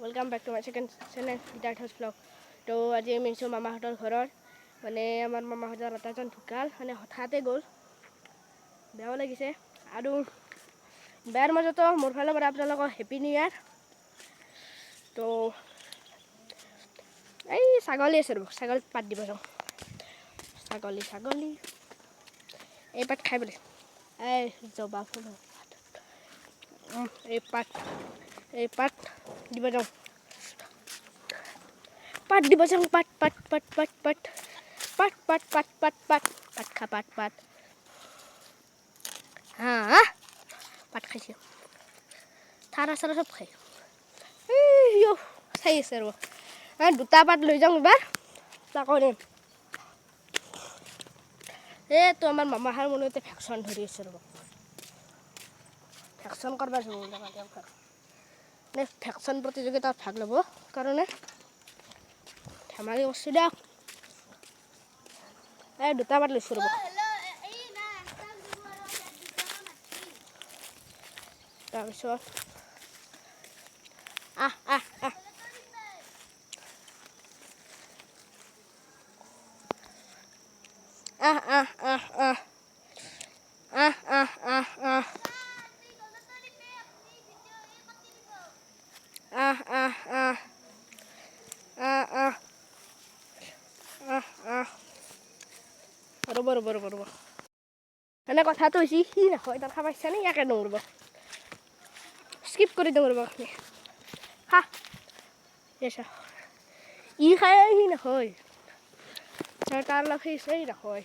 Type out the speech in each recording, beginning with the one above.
Welcome back to my second channel, That House Vlog. তো আজি আমি আহিছোঁ মামাহঁতৰ ঘৰত মানে আমাৰ মামাহঁতৰ এটাজন ঢুকাল মানে হঠাতে গ'ল বেয়াও লাগিছে আৰু বেয়াৰ মাজতো মোৰ ফালৰ পৰা আপোনালোকক হেপী নিউ ইয়াৰ তো এই ছাগলী আছে ৰ'ব ছাগলীক পাত দিব যাওঁ ছাগলী এই পাত খাই বোলে এই জবা ফুল এই পাত দিব যাওঁ পাত দিব যাওঁ পাত খা পাত হা পাত খাইছে থাৰা চাৰা চব খাই চাই আছে ৰ'ব দুটা পাত লৈ যাওঁ এবাৰ তাকো দিম এইটো আমাৰ মামাহাৰ মনতে ভেকশ্যন ধৰি আছে ৰ'ব ভেকশ্যন কৰিব যাব মানে ভেকশ্যন প্ৰতিযোগিতাত ভাগ ল'ব কাৰণে ধেমালি কৰিছোঁ দিয়ক এই দুটা পাত লৈছোঁ ৰ'ব তাৰপিছত ৰ'ব এনে কথাটো হৈছে সি নাখায় তাৰ খাব ইচ্ছা নাই ইয়াকে দিওঁ ৰ'ব স্কিপ কৰি দিওঁ ৰ'ব আপুনি খা ই খাই সি নাখায় তাৰ লগ সি নাখায়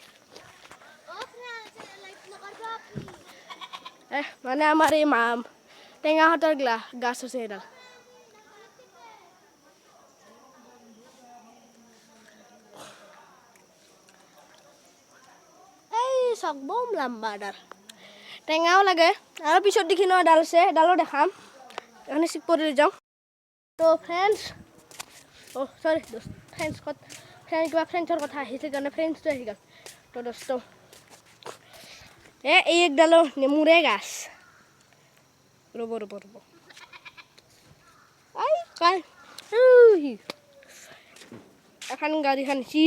মানে আমাৰ এই টেঙাহঁতৰ গাছ আছে সেইডাল চক বম লাম্বা ডাল টেঙাও লাগে আৰু পিছত দেখি ন ডাল আছে ডালো দেখাম এখানে চিক কৰি যাওঁ তো ফ্ৰেণ্ডছ কিবা ফ্ৰেণ্ডছৰ কথা আহিছে কাৰণে ফ্ৰেণ্ডছটো আহি গ'ল তো দোস্ত এই একডালো নেমুৰে গাছ ৰ'ব এখন গাড়ীখন চি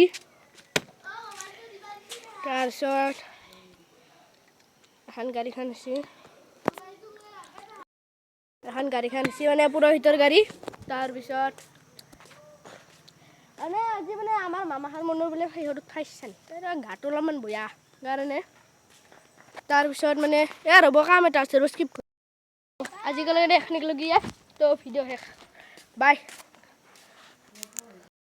তাৰপিছত এখন গাড়ীখন আছে মানে পুৰোহিতৰ গাড়ী তাৰপিছত মানে আজি মানে আমাৰ মামাহাৰ মনৰ বোলে সিহঁতক খাইছে গাটো অলপমান বেয়া কাৰণে তাৰপিছত মানে ৰ'ব কাম এটা আছে স্কিপ আজিকালি এখনিক লগিয়া তো ভিডিঅ' শেষ বাই